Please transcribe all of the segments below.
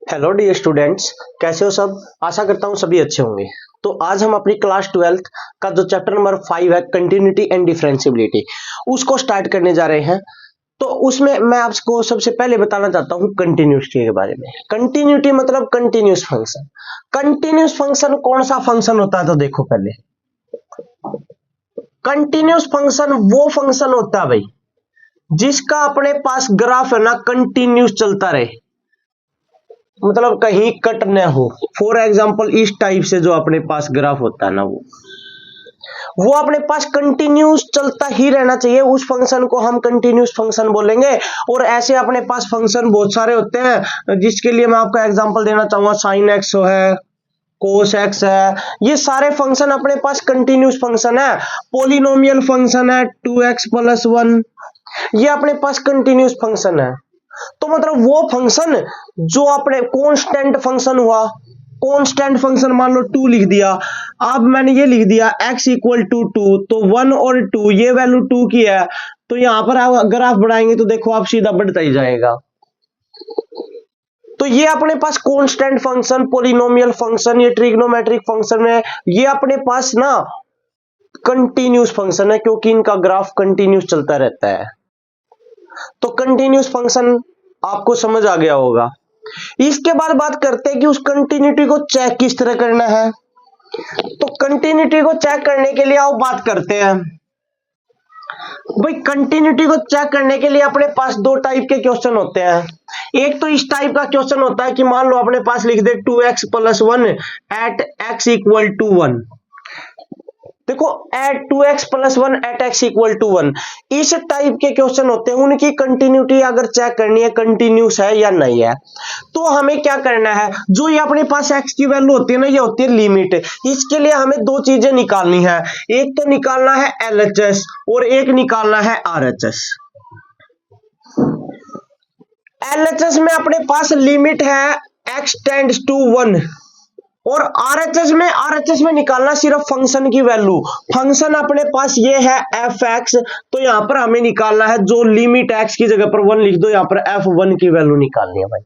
Hello dear students, कैसे हो सब। आशा करता हूँ सभी अच्छे होंगे। तो आज हम अपनी क्लास 12th का जो चैप्टर नंबर 5 है कंटिन्यूटी एंड डिफरेंशिएबिलिटी उसको स्टार्ट करने जा रहे हैं। तो उसमें मैं आपको सबसे पहले बताना चाहता हूँ कंटिन्यूटी के बारे में। कंटिन्यूटी मतलब कंटिन्यूस फंक्शन। कंटिन्यूस फंक्शन कौन सा फंक्शन होता है, तो देखो पहले कंटिन्यूस फंक्शन वो फंक्शन होता है भाई जिसका अपने पास ग्राफ है ना कंटिन्यूस चलता रहे, मतलब कहीं कट न हो। फॉर एग्जाम्पल इस टाइप से जो अपने पास ग्राफ होता है ना वो अपने पास कंटिन्यूस चलता ही रहना चाहिए। उस फंक्शन को हम कंटिन्यूस फंक्शन बोलेंगे। और ऐसे अपने पास फंक्शन बहुत सारे होते हैं, जिसके लिए मैं आपको एग्जांपल देना चाहूंगा। साइन एक्स है, कोस एक्स है, ये सारे फंक्शन अपने पास कंटिन्यूस फंक्शन है। पोलिनोमियल फंक्शन है 2x+1, ये अपने पास कंटिन्यूस फंक्शन है। तो मतलब वो फंक्शन जो अपने कांस्टेंट फंक्शन हुआ, कांस्टेंट फंक्शन मान लो 2 लिख दिया। अब मैंने ये लिख दिया x इक्वल टू 2, तो 1 और 2 ये वैल्यू 2 की है। तो यहां पर आप ग्राफ बढ़ाएंगे तो देखो आप सीधा बढ़ता ही जाएगा। तो ये अपने पास कांस्टेंट फंक्शन, पॉलिनोमियल फंक्शन, ये ट्रिग्नोमेट्रिक फंक्शन है, ये अपने पास ना कंटिन्यूस फंक्शन है क्योंकि इनका ग्राफ कंटिन्यूस चलता रहता है। तो कंटिन्यूस फंक्शन आपको समझ आ गया होगा। इसके बाद बात करते हैं कि उस कंटिन्यूटी को चेक किस तरह करना है। तो कंटिन्यूटी को चेक करने के लिए आओ बात करते हैं भाई। कंटिन्यूटी को चेक करने के लिए अपने पास दो टाइप के क्वेश्चन होते हैं। एक तो इस टाइप का क्वेश्चन होता है कि मान लो अपने पास लिख दे 2x+1 at x equal to 1। देखो at 2x+1 at x equal to 1, इस टाइप के क्वेश्चन होते हैं। उनकी कंटिन्यूटी अगर चेक करनी है कंटिन्यूस है या नहीं है, तो हमें क्या करना है। जो ये अपने पास x की वैल्यू होती है ना, ये होती है लिमिट। इसके लिए हमें दो चीजें निकालनी है। एक तो निकालना है LHS और एक निकालना है RHS। LHS में अपने पास लिमिट है x टेंड्स टू 1 और RHS में निकालना सिर्फ फंक्शन की वैल्यू। फंक्शन अपने पास ये है f(x), तो यहां पर हमें निकालना है जो लिमिट x की जगह पर 1 लिख दो, यहां पर f1 की वैल्यू निकालनी है भाई।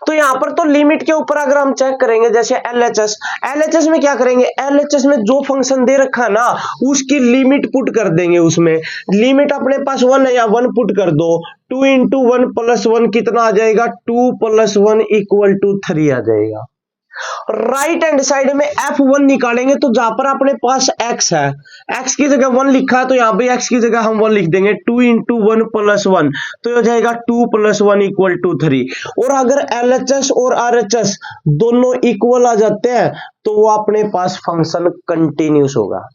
तो यहां पर तो लिमिट के ऊपर अगर हम चेक करेंगे जैसे LHS में क्या करेंगे, LHS में जो फंक्शन दे रखा है ना उसकी लिमिट पुट कर देंगे। उसमें लिमिट अपने पास 1 है या 1 पुट कर दो। 2 इंटू 1 प्लस 1 कितना आ जाएगा, 2 + 1 इक्वल टू 3 आ जाएगा। राइट हैंड साइड में f1 निकालेंगे तो जहां पर अपने पास x है, x की जगह 1 लिखा है तो यहां पे x की जगह हम 1 लिख देंगे। 2 इंटू 1 प्लस 1 तो हो जाएगा 2 + 1 इक्वल टू 3। और अगर LHS और RHS दोनों इक्वल आ जाते हैं तो वो अपने पास फंक्शन कंटिन्यूस होगा।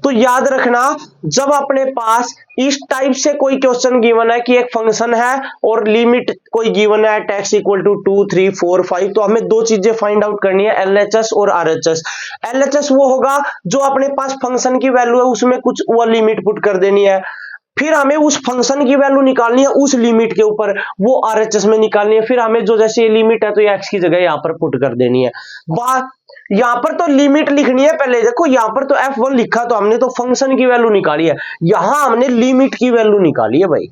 तो याद रखना, जब अपने पास इस टाइप से कोई क्वेश्चन गिवन है कि एक फंक्शन है और लिमिट कोई गिवन है x इक्वल टू 2, 3, 4, 5, तो हमें दो चीजें फाइंड आउट करनी है, LHS और RHS। LHS वो होगा जो अपने पास फंक्शन की वैल्यू है उसमें कुछ वो लिमिट पुट कर देनी है, फिर हमें उस फंक्शन की वैल्यू निकालनी है उस लिमिट के ऊपर, वो RHS में निकालनी है। फिर हमें जो जैसे ये लिमिट है तो ये x की जगह यहां पर पुट कर देनी है। बात यहां पर तो लिमिट लिखनी है पहले। देखो यहां पर तो f1 लिखा तो हमने तो फंक्शन की वैल्यू निकाली है, यहां हमने लिमिट की वैल्यू निकाली है भाई।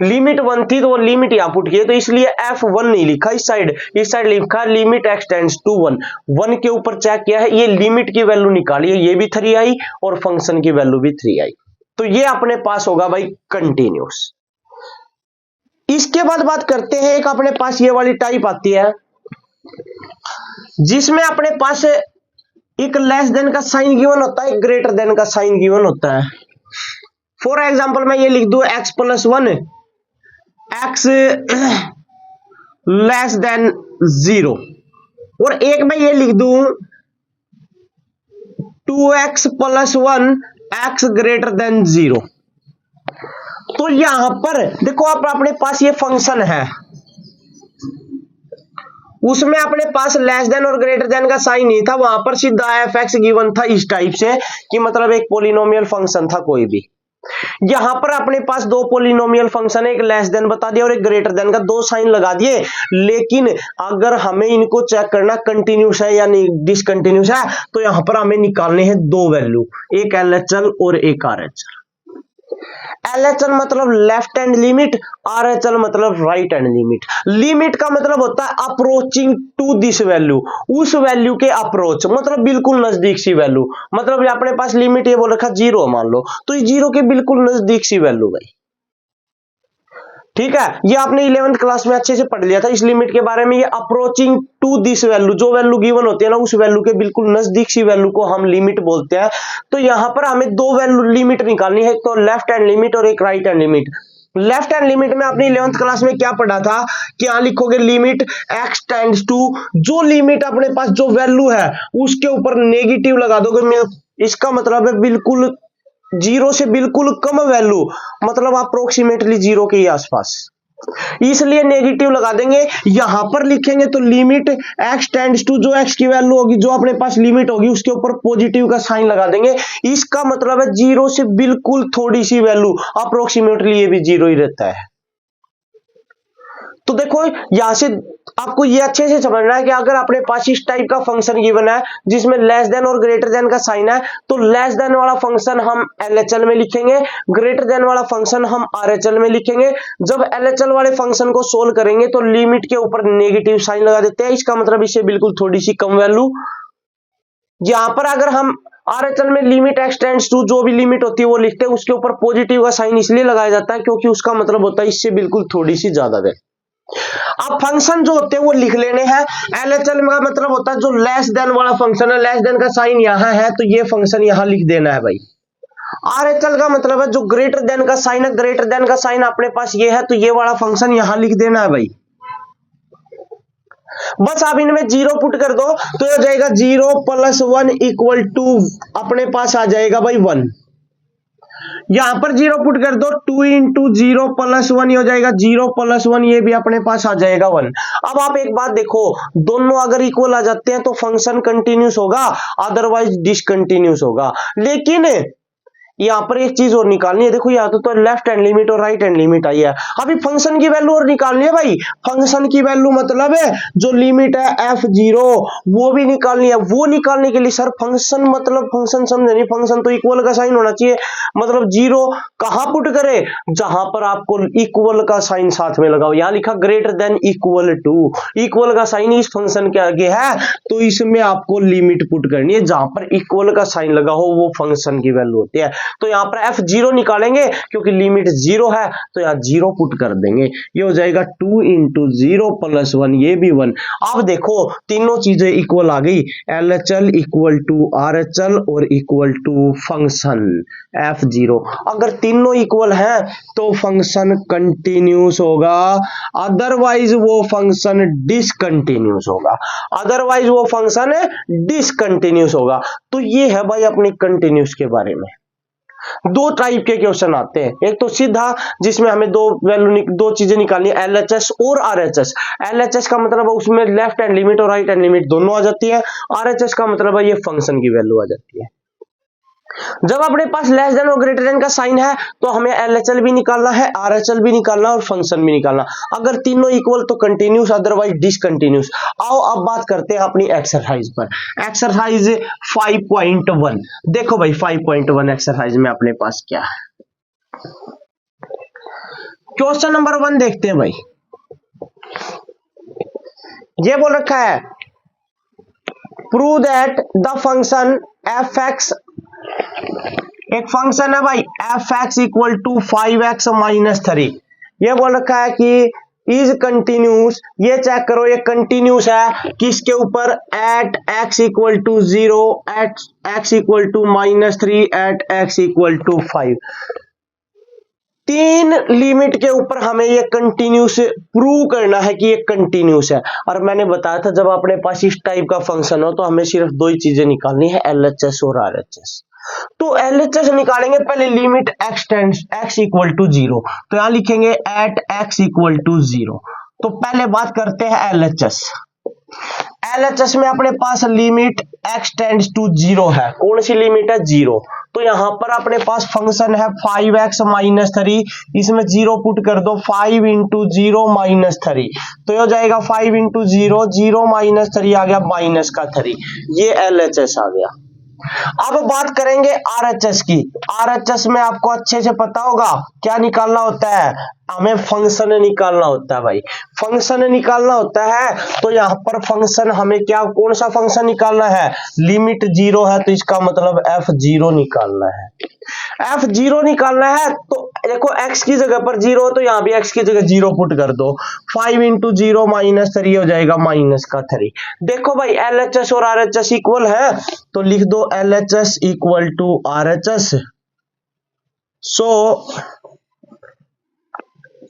लिमिट 1 थी तो वो लिमिट यहां पुट की है, तो इसलिए f1 नहीं लिखा इस साइड लिखा लिमिट x टेंड्स टू 1। 1 के ऊपर चेक किया है, ये लिमिट की वैल्यू निकाली है, ये भी 3 आई और फंक्शन की वैल्यू भी 3 आई। तो ये अपने पास होगा भाई कंटिन्यूस। इसके बाद बात करते हैं, एक अपने पास ये वाली टाइप आती है जिसमें अपने पास एक लेस देन का साइन गिवन होता है, ग्रेटर देन का साइन गिवन होता है। फॉर एग्जांपल मैं ये लिख दूं x+1 x लेस देन 0 और एक मैं ये लिख दूं 2x+1 x ग्रेटर देन 0। तो यहां पर देखो आप अपने पास ये फंक्शन है, उसमें अपने पास लेस देन और ग्रेटर देन का साइन नहीं था, वहां पर सीधा f(x) गिवन था इस टाइप से कि मतलब एक पॉलिनोमियल फंक्शन था कोई भी। यहां पर अपने पास दो पॉलिनोमियल फंक्शन है, एक लेस देन बता दिया और एक ग्रेटर देन का, दो साइन लगा दिए। लेकिन अगर हमें इनको चेक करना कंटिन्यूस है या नहीं डिसकंटिन्यूस है, तो यहां पर हमें निकालने हैं दो वैल्यू, एक LHS और एक RHS। LHL मतलब लेफ्ट हैंड लिमिट, RHL मतलब राइट हैंड लिमिट। लिमिट का मतलब होता है अप्रोचिंग टू दिस वैल्यू, उस वैल्यू के अप्रोच, मतलब बिल्कुल नजदीक सी वैल्यू। मतलब अपने पास लिमिट ये बोल रखा 0 मान लो, तो ये 0 के बिल्कुल नजदीक सी वैल्यू भाई। ठीक है, ये आपने 11th क्लास में अच्छे से पढ़ लिया था इस लिमिट के बारे में। ये अप्रोचिंग टू दिस वैल्यू, जो वैल्यू गिवन होती है ना उस वैल्यू के बिल्कुल नजदीक सी वैल्यू को हम लिमिट बोलते हैं। तो यहां पर हमें दो वैल्यू लिमिट निकालनी है, तो लेफ्ट हैंड लिमिट और एक right hand limit. Left hand limit में आपने 11th क्लास में क्या पढ़ा था कि यहां लिखोगे लिमिट x टेंड्स टू, जो लिमिट अपने पास जो वैल्यू है उसके ऊपर नेगेटिव लगा दोगे, इसका मतलब है बिल्कुल 0 से बिल्कुल कम वैल्यू, मतलब अप्रोक्सीमेटली 0 के आसपास, इसलिए नेगेटिव लगा देंगे। यहां पर लिखेंगे तो लिमिट x टेंड्स टू, जो x की वैल्यू होगी, जो अपने पास लिमिट होगी उसके ऊपर पॉजिटिव का साइन लगा देंगे। इसका मतलब है 0 से बिल्कुल थोड़ी सी वैल्यू, अप्रोक्सीमेटली ये भी 0 ही रहता है। तो देखो यहां से आपको ये अच्छे से समझना है कि अगर अपने पास इस टाइप का फंक्शन गिवन है जिसमें लेस देन और ग्रेटर देन का साइन है, तो लेस देन वाला फंक्शन हम LHL में लिखेंगे, ग्रेटर देन वाला फंक्शन हम RHL में लिखेंगे। जब LHL वाले फंक्शन को सोल्व करेंगे तो लिमिट के ऊपर नेगेटिव साइन लगा देते हैं, इसका मतलब इससे बिल्कुल थोड़ी सी कम वैल्यू। यहां पर अगर हम RHL में लिमिट x टेंड्स टू, जो भी लिमिट होती है वो लिखते हैं, उसके ऊपर पॉजिटिव का साइन इसलिए लगाया जाता है क्योंकि उसका मतलब होता है इससे बिल्कुल थोड़ी सी ज्यादा है। अब फंक्शन जो होते हैं वो लिख लेने हैं। LHL का मतलब होता है जो लेस देन वाला फंक्शन है, लेस देन का साइन यहां है तो ये फंक्शन यहां लिख देना है भाई। RHL का मतलब है जो ग्रेटर देन का साइन है, ग्रेटर देन का साइन अपने पास ये है तो ये वाला फंक्शन यहां लिख देना है भाई। बस आप इनमें 0 पुट कर दो तो हो जाएगा 0 + 1 = 2, अपने पास आ जाएगा भाई 1। यहां पर 0 पुट कर दो, 2 × 0 + 1 हो जाएगा 0 + 1, ये भी अपने पास आ जाएगा 1। अब आप एक बात देखो, दोनों अगर इक्वल आ जाते हैं तो फंक्शन कंटिन्यूस होगा, अदरवाइज डिसकंटिन्यूस होगा। लेकिन यहां पर एक चीज और निकालनी है, देखो यहाँ तो लेफ्ट हैंड लिमिट और राइट हैंड लिमिट आई है, अभी फंक्शन की वैल्यू और निकालनी है भाई। फंक्शन की वैल्यू मतलब है जो लिमिट है f0 वो भी निकालनी है। वो निकालने के लिए सर फंक्शन मतलब फंक्शन समझे नहीं, फंक्शन तो इक्वल का साइन होना चाहिए, मतलब 0 कहां पुट करे, जहां पर आपको इक्वल का साइन साथ में लगाओ। यहां लिखा greater than equal to, equal का साइन इस फंक्शन के आगे है तो इसमें आपको लिमिट पुट करनी है, जहां पर इक्वल का साइन लगा हो वो फंक्शन की वैल्यू होती है। तो यहां पर f0 निकालेंगे क्योंकि लिमिट 0 है तो यहां 0 पुट कर देंगे, ये हो जाएगा 2 × 0 + 1, ये भी 1। अब देखो तीनों चीजें इक्वल आ गई, LHL = RHL और इक्वल टू फंक्शन f0। अगर तीनों इक्वल हैं तो फंक्शन कंटिन्यूस होगा, अदरवाइज वो फंक्शन डिसकंटिन्यूस होगा, अदरवाइज वो फंक्शन डिसकंटिन्यूस होगा। तो ये है भाई अपने कंटिन्यूस के बारे में। दो टाइप के क्वेश्चन आते हैं, एक तो सीधा जिसमें हमें दो चीजें निकालनी है, LHS और RHS। LHS का मतलब है उसमें लेफ्ट हैंड लिमिट और राइट हैंड लिमिट दोनों आ जाती है, RHS का मतलब है ये फंक्शन की वैल्यू आ जाती है। जब अपने पास लेस देन और ग्रेटर देन का साइन है तो हमें LHL भी निकालना है, RHL भी निकालना और फंक्शन भी निकालना। अगर तीनों इक्वल तो कंटिन्यूस, अदरवाइज डिसकंटिन्यूस। आओ अब बात करते हैं अपनी एक्सरसाइज पर। एक्सरसाइज 5.1 देखो भाई, 5.1 एक्सरसाइज में अपने पास क्या है। क्वेश्चन नंबर 1 देखते हैं भाई। ये बोल रखा है prove that the function fx, एक फंक्शन है भाई fx = 5x - 3। ये बोल रखा है कि इज कंटिन्यूस, ये चेक करो ये कंटिन्यूस है किसके ऊपर, at x = 0, at x = -3, at x = 5। तीन लिमिट के ऊपर हमें ये कंटिन्यूस प्रूव करना है कि ये कंटिन्यूस है। और मैंने बताया था जब अपने पास इस टाइप का फंक्शन हो तो हमें सिर्फ दो ही चीजें निकालनी है, LHS और RHS। तो LHS निकालेंगे पहले, लिमिट x टेंड्स x = 0, तो यहां लिखेंगे एट x = 0। तो पहले बात करते हैं LHS। LHS में अपने पास लिमिट x टेंड्स टू 0 है, कौन सी लिमिट है, 0। तो यहां पर अपने पास फंक्शन है 5x - 3, इसमें 0 पुट कर दो, 5 × 0 - 3, तो हो जाएगा 5 × 0, 0 - 3 आ गया -3, ये LHS आ गया। अब बात करेंगे आरएचएस की। आरएचएस में आपको अच्छे से पता होगा क्या निकालना होता है, हमें फंक्शन निकालना होता है भाई। फंक्शन निकालना होता है तो यहाँ पर फंक्शन हमें क्या, कौन सा फंक्शन निकालना है, लिमिट 0 है तो इसका मतलब f0 निकालना है। f0 निकालना है तो देखो x की जगह पर 0 तो यहाँ भी x की जगह 0 पुट कर दो। 5 इंटू 0 -3 हो जाएगा -3। देखो भाई LHS और RHS इक्वल है तो लिख दो LHS equal to RHS। So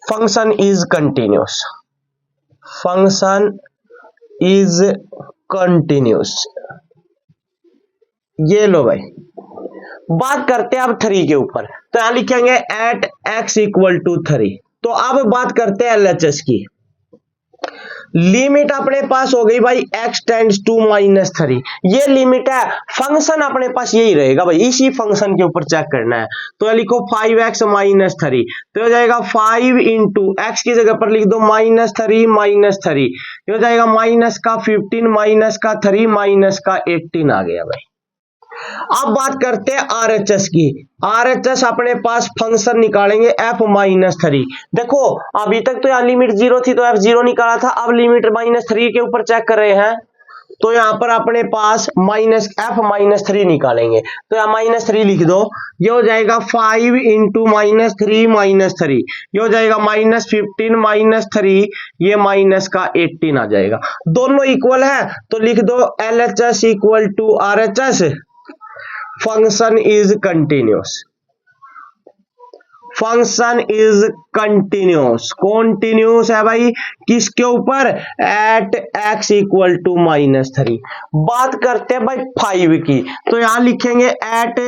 function is continuous, function is continuous. ये लो भाई, बात करते हैं अब 3 के ऊपर, तो यहां लिखेंगे एट x इक्वल टू 3। तो अब बात करते हैं LHS की। लिमिट अपने पास हो गई भाई x टेंड्स टू -3, ये लिमिट है। फंक्शन अपने पास यही रहेगा भाई, इसी फंक्शन के ऊपर चेक करना है। तो लिखो 5x -3 तो हो जाएगा 5 इंटू एक्स की जगह पर लिख दो -3 ये हो जाएगा माइनस का 15 माइनस का 3 माइनस का 18 आ गया भाई। अब बात करते हैं आरएचएस की। आरएचएस अपने पास फंक्शन निकालेंगे f-3। देखो अभी तक तो यहाँ लिमिट 0 थी तो f0 निकाला था, अब लिमिट -3 के ऊपर चेक कर रहे हैं तो यहाँ पर अपने पास f-3 निकालेंगे। तो यहाँ -3 लिख दो, ये हो जाएगा 5 इंटू -3 ये हो जाएगा -15 -3 ये माइनस का 18 आ जाएगा। दोनों इक्वल है तो लिख दो LHS equal to RHS। Function is continuous, function is continuous, continuous है भाई किसके ऊपर, एट x इक्वल टू -3। बात करते हैं भाई 5 की, तो यहां लिखेंगे एट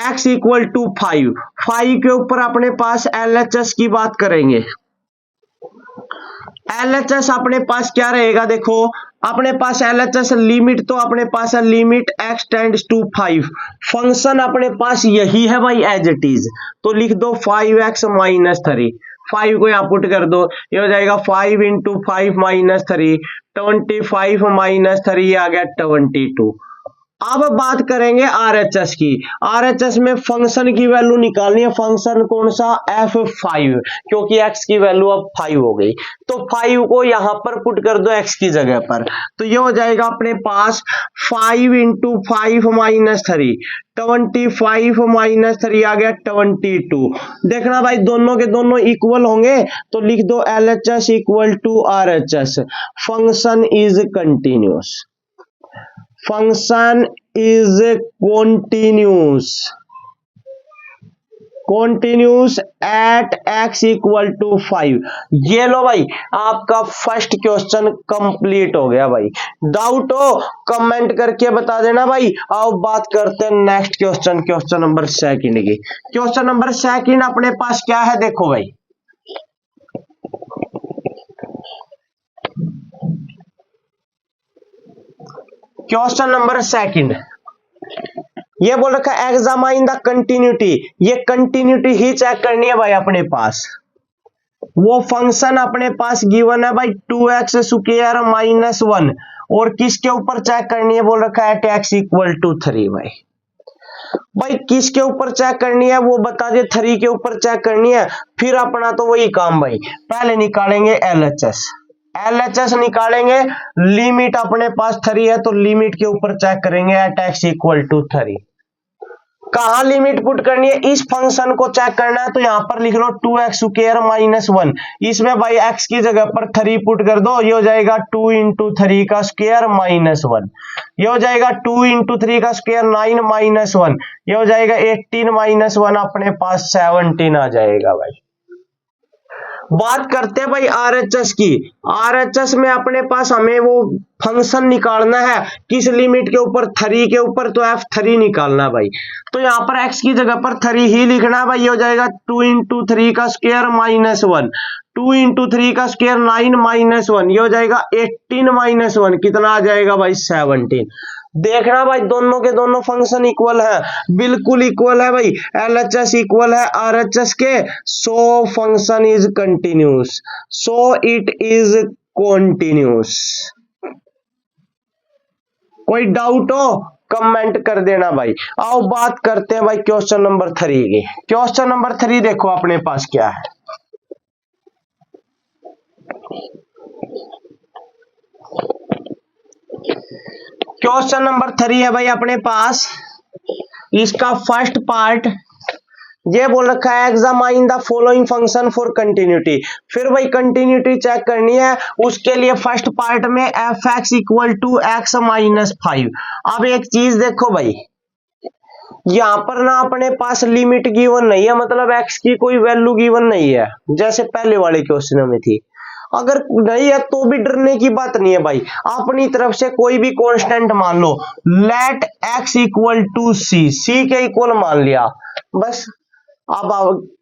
x इक्वल टू 5 के ऊपर अपने पास LHS की बात करेंगे। LHS अपने पास क्या रहेगा, देखो अपने पास LHS लिमिट तो अपने पास है limit x tends to 5, function अपने पास यही है भाई एज इट इज। तो लिख दो 5x -3, 5 को यहाँ पुट कर दो, ये हो जाएगा 5 इंटू 5 -3 25 -3 आ गया 22। अब बात करेंगे आरएचएस की। आरएचएस में फंक्शन की वैल्यू निकालनी है, फंक्शन कौन सा, f5, क्योंकि x की वैल्यू अब 5 हो गई तो 5 को यहां पर पुट कर दो x की जगह पर। तो ये हो जाएगा अपने पास 5 इंटू 5 -3 25 -3 आ गया 22। देखना भाई दोनों के दोनों इक्वल होंगे तो लिख दो LHS equal to RHS। Function is continuous, function is continuous, continuous at x equal to 5। ये लो भाई आपका फर्स्ट क्वेश्चन कंप्लीट हो गया भाई। डाउट हो कमेंट करके बता देना भाई। आओ बात करते हैं नेक्स्ट क्वेश्चन, क्वेश्चन नंबर 2 की। क्वेश्चन नंबर 2 अपने पास क्या है, देखो भाई क्वेश्चन नंबर 2 ये बोल रखा है एग्जामाइन द कंटिन्यूटी, ये कंटिन्यूटी ही चेक करनी है भाई अपने पास। वो फंक्शन अपने पास गिवन है भाई 2x स्क्वायर -1 और किसके ऊपर चेक करनी है, बोल रखा है x इक्वल टू 3। भाई किसके ऊपर चेक करनी है वो बता दे, 3 के ऊपर चेक करनी है। फिर अपना तो वही काम भाई, पहले निकालेंगे LHS, LHS निकालेंगे, लिमिट अपने पास 3 है तो लिमिट के ऊपर चेक करेंगे एट x इक्वल टू 3। कहां लिमिट पुट करनी है, इस फंक्शन को चेक करना है तो यहां पर लिख लो 2x स्क्वायर -1, इसमें भाई x की जगह पर 3 पुट कर दो, ये हो जाएगा 2 इंटू 3 का स्क्वायर -1, ये हो जाएगा 2 इंटू 3 का स्क्वायर 9 -1, ये हो जाएगा 18 -1 अपने पास 17 आ जाएगा भाई। बात करते हैं भाई आरएचएस की। आरएचएस में अपने पास हमें वो फंक्शन निकालना है किस लिमिट के ऊपर, 3 के ऊपर, तो f3 निकालना भाई। तो यहाँ पर x की जगह पर 3 ही लिखना है भाई, ये हो जाएगा 2 इंटू 3 का स्क्वायर -1, 2 इंटू 3 का स्क्वायर 9 -1, ये हो जाएगा 18 -1, कितना आ जाएगा भाई 17। देखना भाई दोनों के दोनों फंक्शन इक्वल है, बिल्कुल इक्वल है भाई, LHS इक्वल है RHS के। सो function is continuous, so it is continuous. कोई डाउट हो कमेंट कर देना भाई। आओ बात करते हैं भाई क्वेश्चन नंबर 3 की। क्वेश्चन नंबर 3 देखो अपने पास क्या है। क्वेश्चन नंबर 3 है भाई अपने पास, इसका फर्स्ट पार्ट ये बोल रखा है examine the following function for continuity. फिर भाई कंटिन्यूटी चेक करनी है, उसके लिए फर्स्ट पार्ट में F X equal to X minus 5। अब एक चीज देखो भाई, यहां पर ना अपने पास लिमिट गिवन नहीं है, मतलब एक्स की कोई वैल्यू गिवन नहीं है जैसे पहले वाले क्वेश्चन में थी। अगर नहीं है तो भी डरने की बात नहीं है भाई, अपनी तरफ से कोई भी कांस्टेंट मान लो, late x equal to C, C के इक्वल मान लिया, बस अब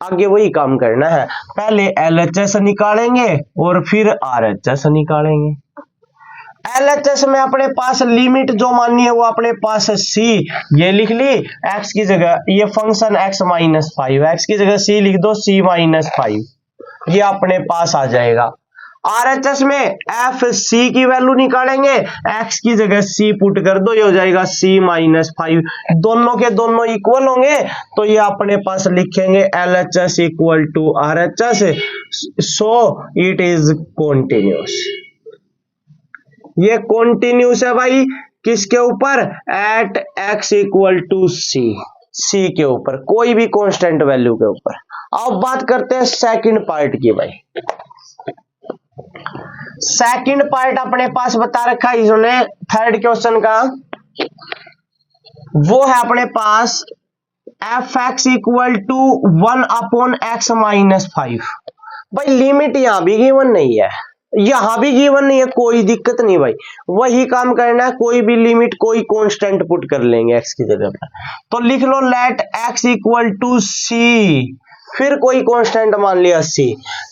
आगे वही काम करना है। पहले एलएचएस निकालेंगे और फिर आरएचएस निकालेंगे। एलएचएस में अपने पास लिमिट जो माननी है वो अपने पास सी, ये लिख ली, एक्स की जगह ये फंक्शन एक्स माइनस 5, एक्स की जगह सी लिख दो, सी माइनस 5, ये अपने पास आ जाएगा। आरएचएस में एफ सी की वैल्यू निकालेंगे, एक्स की जगह सी पुट कर दो, ये हो जाएगा सी माइनस 5, दोनों के दोनों इक्वल होंगे तो ये अपने पास लिखेंगे LHS equal to RHS, so it is continuous. ये कॉन्टिन्यूस है भाई किसके ऊपर, at X equal to C, C के ऊपर, कोई भी कांस्टेंट वैल्यू के ऊपर। अब बात करते हैं सेकंड पार्ट की भाई। सेकंड पार्ट अपने पास बता रखा है इन्होंने थर्ड क्वेश्चन का, वो है अपने पास F X equal to 1 upon X minus 5। भाई लिमिट यहां भी गिवन नहीं है, यहां भी गिवन नहीं है, कोई दिक्कत नहीं भाई, वही काम करना है, कोई भी लिमिट कोई कांस्टेंट पुट कर लेंगे एक्स की जगह पर। तो लिख लो लेट एक्स इक्वल टू सी, फिर कोई कांस्टेंट मान लिया सी,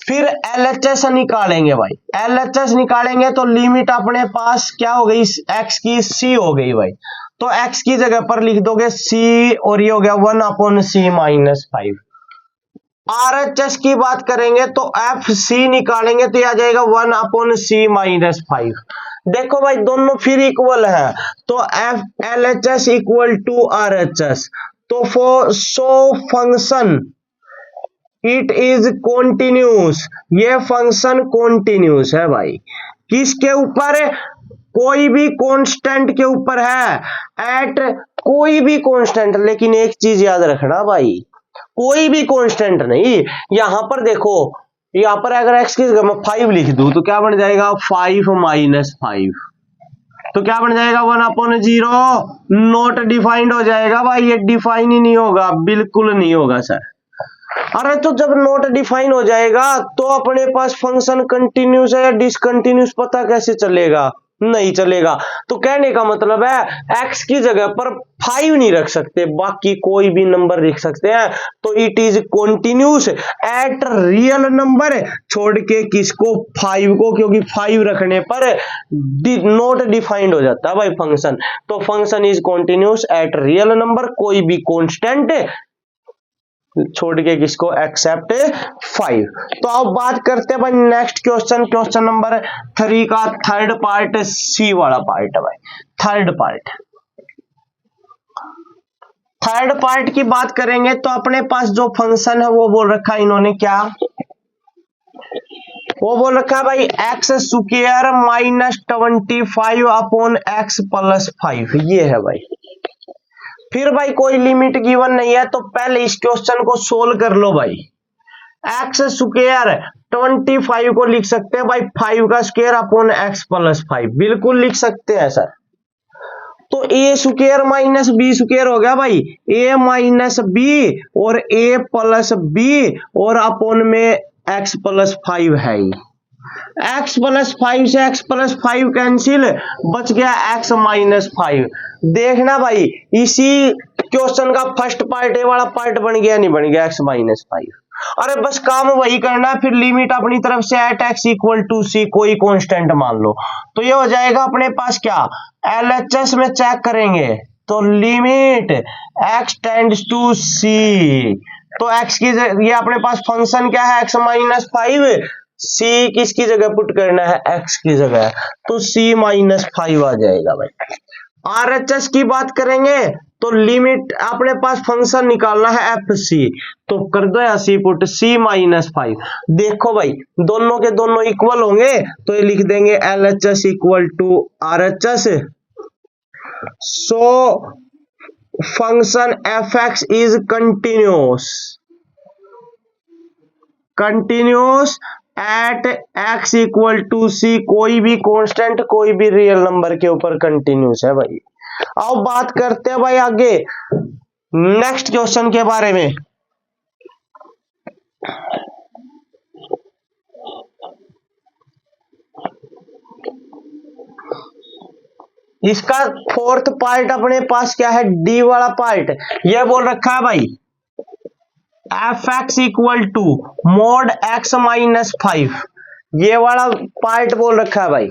फिर एलएचएस निकालेंगे भाई। एलएचएस निकालेंगे तो लिमिट अपने पास क्या हो गई, एक्स की सी हो गई भाई, तो एक्स की जगह पर लिख दोगे सी और ये हो गया 1 अपॉन सी माइनस 5। आरएचएस की बात करेंगे तो एफ सी निकालेंगे तो ये आ जाएगा 1 अपॉन सी माइनस 5। देखो भाई दोनों फिर इक्वल है, तो F LHS equal to RHS, तो for so function it is continuous, ये फंक्शन कॉन्टिन्यूस है भाई। किसके ऊपर, कोई भी कांस्टेंट के ऊपर है, एट कोई भी कांस्टेंट, लेकिन एक चीज याद रखना भाई, कोई भी कांस्टेंट नहीं। यहां पर देखो, यहां पर अगर एक्स की जगह मैं 5 लिख दूं तो क्या बन जाएगा 5 माइनस 5, तो क्या बन जाएगा 1 अपॉन 0, नॉट डिफाइंड हो जाएगा भाई, ये डिफाइन ही नहीं होगा, बिल्कुल नहीं होगा सर। अरे तो जब नॉट डिफाइन हो जाएगा तो अपने पास फंक्शन कंटिन्यूस है या डिसकंटिन्यूस पता कैसे चलेगा, नहीं चलेगा। तो कहने का मतलब है एक्स की जगह पर 5 नहीं रख सकते, बाकी कोई भी नंबर लिख सकते हैं, तो it is continuous eight real number, छोड़ के किसको, 5 को, क्योंकि 5 रखने पर नॉट डिफाइंड हो जाता है भाई फंक्शन। तो function is continuous eight real number, कोई भी कॉन्स्टेंट छोड़ के किसको, एक्सेप्ट 5। तो अब बात करते हैं भाई नेक्स्ट क्वेश्चन, क्वेश्चन नंबर 3 का थर्ड पार्ट, सी वाला पार्ट है भाई। थर्ड पार्ट की बात करेंगे तो अपने पास जो फंक्शन है वो बोल रखा है इन्होंने क्या, वो बोल रखा है भाई x square minus 25 upon x plus 5, ये है भाई। फिर भाई कोई लिमिट गिवन नहीं है, तो पहले इस क्वेश्चन को सोल्व कर लो भाई। एक्स स्क्वायर 25 को लिख सकते हैं भाई 5 का स्क्वायर अपॉन एक्स प्लस 5, बिल्कुल लिख सकते हैं सर। तो ए स्क्वायर माइनस बी स्क्वायर हो गया भाई, ए माइनस बी और ए प्लस बी और अपॉन में एक्स प्लस 5 है ही। एक्स प्लस 5 से एक्स प्लस 5 कैंसिल, बच गया एक्स माइनस 5। देखना भाई इसी क्वेश्चन का फर्स्ट पार्ट, ए वाला पार्ट बन गया नहीं बन गया, एक्स माइनस 5। अरे बस काम वही करना है, फिर लिमिट अपनी तरफ से eight X equal to C कोई कांस्टेंट मान लो, तो ये हो जाएगा अपने पास क्या, एलएचएस में चेक करेंगे तो लिमिट एक्स टेंड्स टू सी, तो एक्स की ये अपने पास फंक्शन क्या है, एक्स माइनस 5, सी किसकी जगह पुट करना है, एक्स की जगह, तो सी माइनस 5 आ जाएगा भाई। आरएचएस की बात करेंगे तो लिमिट अपने पास फंक्शन निकालना है एफ सी, तो कर दो या सी पुट सी माइनस 5। देखो भाई दोनों के दोनों इक्वल होंगे तो ये लिख देंगे L H S equal to R H S. So function F X is continuous at X equal to C, कोई भी कांस्टेंट कोई भी रियल नंबर के ऊपर कंटिन्यूस है भाई। अब बात करते हैं भाई आगे नेक्स्ट क्वेश्चन के बारे में। इसका फोर्थ पार्ट अपने पास क्या है, डी वाला पार्ट। यह बोल रखा है भाई F X equal to mod X minus 5, ये वाला पार्ट बोल रखा है भाई।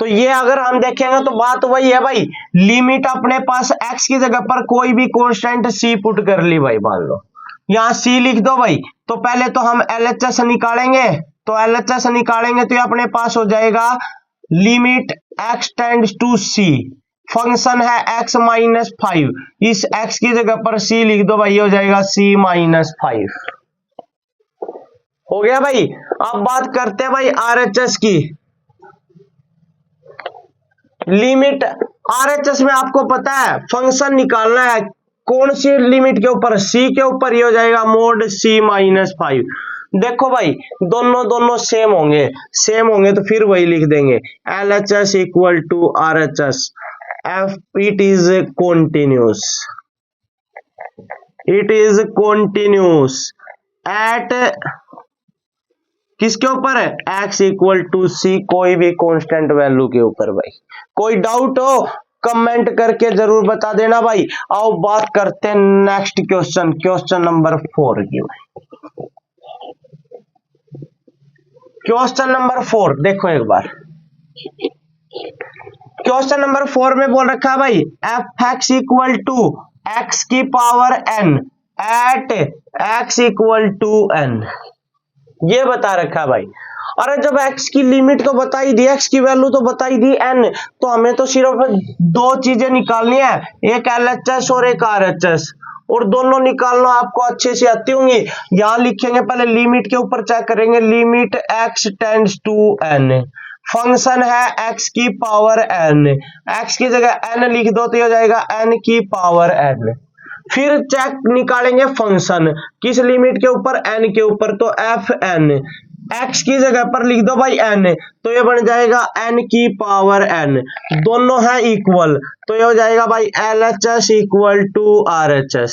तो ये अगर हम देखेंगे तो बात वही है भाई, लिमिट अपने पास x की जगह पर कोई भी कांस्टेंट c पुट कर ली भाई, मान लो यहां c लिख दो भाई। तो पहले तो हम LHS निकालेंगे, तो LHS निकालेंगे तो ये अपने पास हो जाएगा limit x tends to c, function है x माइनस 5, इस x की जगह पर c लिख दो भाई, ये हो जाएगा c माइनस 5। हो गया भाई। अब बात करते हैं भाई RHS की। लिमिट आरएचएस में आपको पता है फंक्शन निकालना है कौन सी लिमिट के ऊपर, सी के ऊपर, ये हो जाएगा मोड सी माइनस 5। देखो भाई दोनों सेम होंगे तो फिर वही लिख देंगे L H S equal to R H S F, it is continuous at किसके ऊपर है, x इक्वल टू सी, कोई भी कांस्टेंट वैल्यू के ऊपर भाई। कोई डाउट हो कमेंट करके जरूर बता देना भाई। आओ बात करते हैं नेक्स्ट क्वेश्चन नंबर 4 की भाई। क्वेश्चन नंबर 4 देखो एक बार, क्वेश्चन नंबर 4 में बोल रखा है भाई F X equal to X की power n at x equal to n, ये बता रखा है भाई। अरे जब x की लिमिट तो बता ही दी, x की वैल्यू तो बता ही दी n, तो हमें तो सिर्फ दो चीजें निकालनी है, एक LHS और एक RHS, और दोनों निकालना आपको अच्छे से आती होंगी। यहां लिखेंगे पहले लिमिट के ऊपर चेक करेंगे, limit x tends to n, function है x की पावर n, x की जगह n लिख दो तो ये हो जाएगा n की पावर n। फिर चेक निकालेंगे फंक्शन किस लिमिट के ऊपर, n के ऊपर, तो एफ एन, x की जगह पर लिख दो भाई n, तो ये बन जाएगा n की पावर n, दोनों है इक्वल, तो ये हो जाएगा भाई LHS equal to RHS,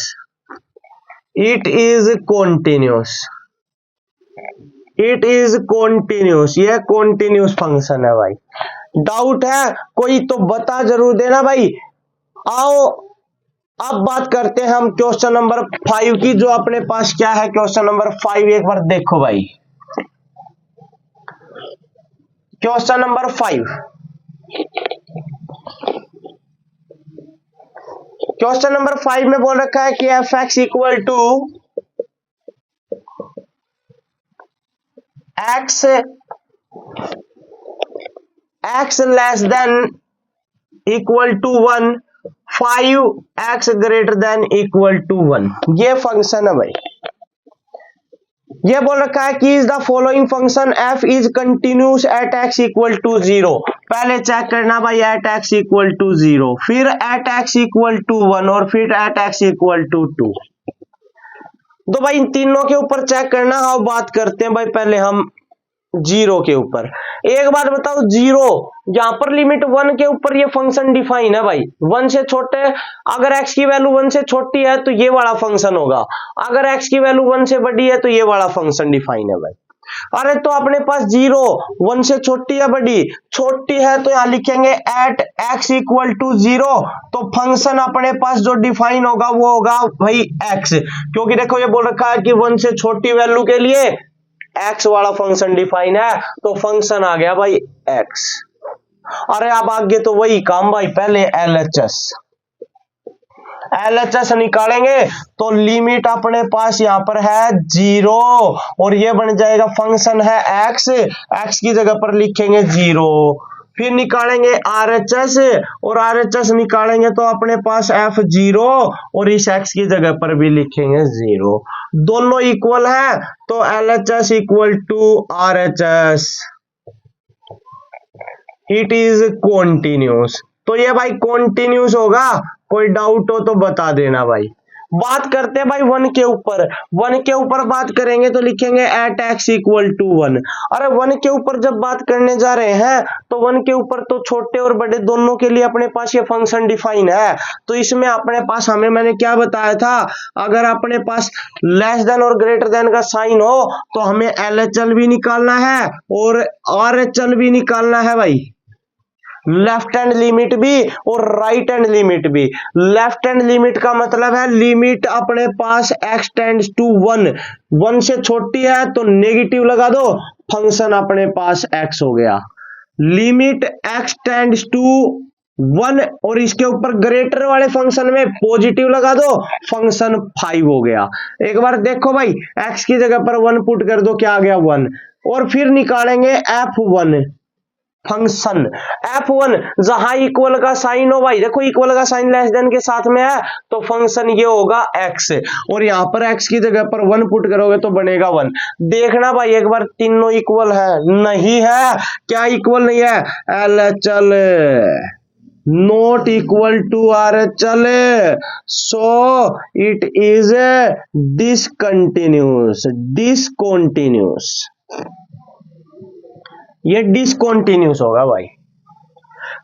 it is continuous, ये कॉन्टिन्यूस फंक्शन है भाई। डाउट है कोई तो बता जरूर देना भाई। आओ अब बात करते हैं हम क्वेश्चन नंबर 5 की, जो अपने पास क्या है क्वेश्चन नंबर 5, एक बार देखो भाई। क्वेश्चन नंबर 5, क्वेश्चन नंबर 5 में बोल रखा है कि F X equal to X less than equal to 1, 5x greater than equal to 1, ये फंक्शन है भाई। ये बोल रखा है कि is the following function f is continuous at x equal to 0। पहले चेक करना भाई एट x इक्वल टू 0, फिर एट x इक्वल टू 1 और फिर एट x इक्वल टू 2। तो भाई इन तीनों के ऊपर चेक करना। हाँ बात करते हैं भाई पहले हम 0 के ऊपर। एक बात बताओ, 0 यहां पर लिमिट 1 के ऊपर ये फंक्शन डिफाइन है भाई, 1 से छोटे, अगर x की वैल्यू 1 से छोटी है तो ये वाला फंक्शन होगा, अगर x की वैल्यू 1 से बड़ी है तो ये वाला फंक्शन डिफाइन है भाई। अरे तो अपने पास 0 1 से छोटी है बड़ी, छोटी है तो यहां लिखेंगे एट x इक्वल टू 0, तो फंक्शन अपने पास जो डिफाइन होगा वो होगा भाई x, क्योंकि देखो ये बोल रखा है कि 1 से छोटी वैल्यू के लिए x वाला फंक्शन डिफाइन है, तो फंक्शन आ गया भाई x। अरे अब आगे तो वही काम भाई, पहले LHS LHS निकालेंगे तो लिमिट अपने पास यहाँ पर है 0 और ये बन जाएगा फंक्शन है x की जगह पर लिखेंगे 0। फिर निकालेंगे RHS और RHS निकालेंगे तो अपने पास F0 और इस x की जगह पर भी लिखेंगे 0। दोनों इक्वल है तो LHS equal to RHS, it is continuous. तो ये भाई कॉन्टिन्यूस होगा, कोई डाउट हो तो बता देना भाई। बात करते हैं भाई 1 के ऊपर। 1 के ऊपर बात करेंगे तो लिखेंगे एट x इक्वल टू 1। अरे 1 के ऊपर जब बात करने जा रहे हैं तो 1 के ऊपर तो छोटे और बड़े दोनों के लिए अपने पास ये फंक्शन डिफाइन है। तो इसमें अपने पास मैंने क्या बताया था, अगर अपने पास लेस देन और ग्रेटर देन का साइन हो तो हमें LHS भी निकालना है और RHS भी निकालना है भाई। लेफ्ट हैंड लिमिट भी और राइट हैंड लिमिट भी। लेफ्ट हैंड लिमिट का मतलब है लिमिट अपने पास x टेंड्स टू 1 से छोटी है तो नेगेटिव लगा दो, फंक्शन अपने पास x हो गया। लिमिट x टेंड्स टू 1 और इसके ऊपर ग्रेटर वाले फंक्शन में पॉजिटिव लगा दो, फंक्शन 5 हो गया। एक बार देखो भाई, x की जगह पर 1 पुट कर दो, क्या आ गया 1। और फिर निकालेंगे F1 फंक्शन। F1 जहां इक्वल का साइन हो भाई, देखो इक्वल का साइन लेस देन के साथ में है तो फंक्शन ये होगा x और यहां पर x की जगह पर 1 पुट करोगे तो बनेगा 1। देखना भाई एक बार तीनों इक्वल है, नहीं है। क्या इक्वल नहीं है? LHS not equal to RHS, so it is discontinuous. ये डिसकंटिन्यूस होगा भाई।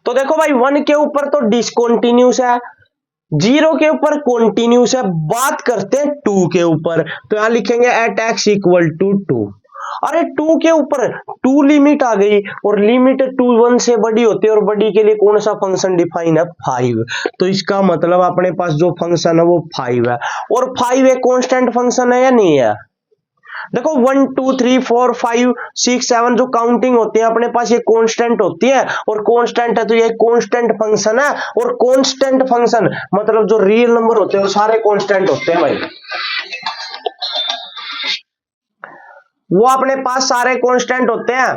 तो देखो भाई 1 के ऊपर तो डिसकंटिन्यूस है, 0 के ऊपर कॉन्टिन्यूस है। बात करते हैं 2 के ऊपर, तो यहां लिखेंगे एट x इक्वल टू 2। अरे 2 के ऊपर 2 लिमिट आ गई और लिमिट 2 1 से बड़ी होती है और बड़ी के लिए कौन सा फंक्शन डिफाइन है? 5। तो इसका मतलब अपने पास जो फंक्शन है वो 5 है और 5 एक कांस्टेंट फंक्शन है या नहीं है? देखो 1 2 3 4 5 6 7 जो काउंटिंग होती है अपने पास ये कांस्टेंट होती है और कांस्टेंट है तो ये कांस्टेंट फंक्शन है। और कांस्टेंट फंक्शन मतलब जो रियल नंबर होते हैं वो सारे कांस्टेंट होते हैं भाई, वो अपने पास सारे कांस्टेंट होते हैं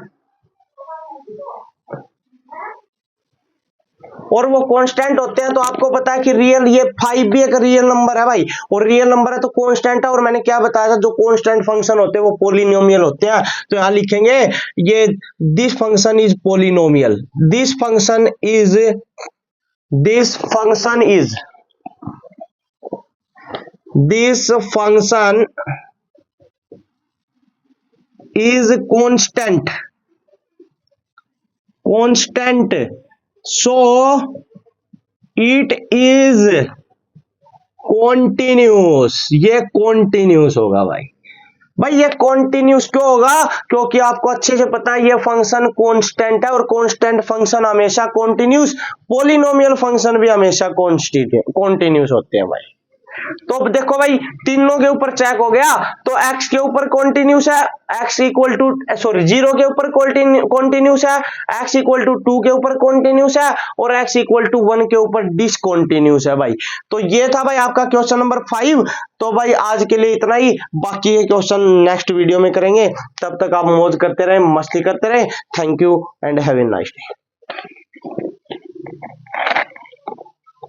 और वो कांस्टेंट होते हैं। तो आपको पता है कि रियल, ये 5 भी एक रियल नंबर है भाई और रियल नंबर है तो कांस्टेंट है। और मैंने क्या बताया था, जो कांस्टेंट फंक्शन होते हैं वो पॉलिनोमियल होते हैं। तो यहां लिखेंगे ये this function is polynomial, this function is constant, so it is continuous। ये continuous होगा भाई। ये continuous क्यों होगा? क्योंकि आपको अच्छे से पता है ये फंक्शन कांस्टेंट है और कांस्टेंट फंक्शन हमेशा continuous, पॉलिनोमियल फंक्शन भी हमेशा continuous होते हैं भाई। तो देखो भाई तीनों के ऊपर चेक हो गया। तो x के ऊपर कॉन्टिन्यूस है, x इक्वल टू 0 के ऊपर कॉन्टिन्यूस है, x इक्वल टू 2 के ऊपर कॉन्टिन्यूस है और x इक्वल टू 1 के ऊपर डिसकॉन्टिन्यूस है भाई। तो ये था भाई आपका क्वेश्चन नंबर 5। तो भाई आज के लिए इतना ही, बाकी ये क्वेश्चन नेक्स्ट वीडियो में करेंगे। तब तक आप मौज करते रहे, मस्ती करते रहे। Thank you and have a nice day.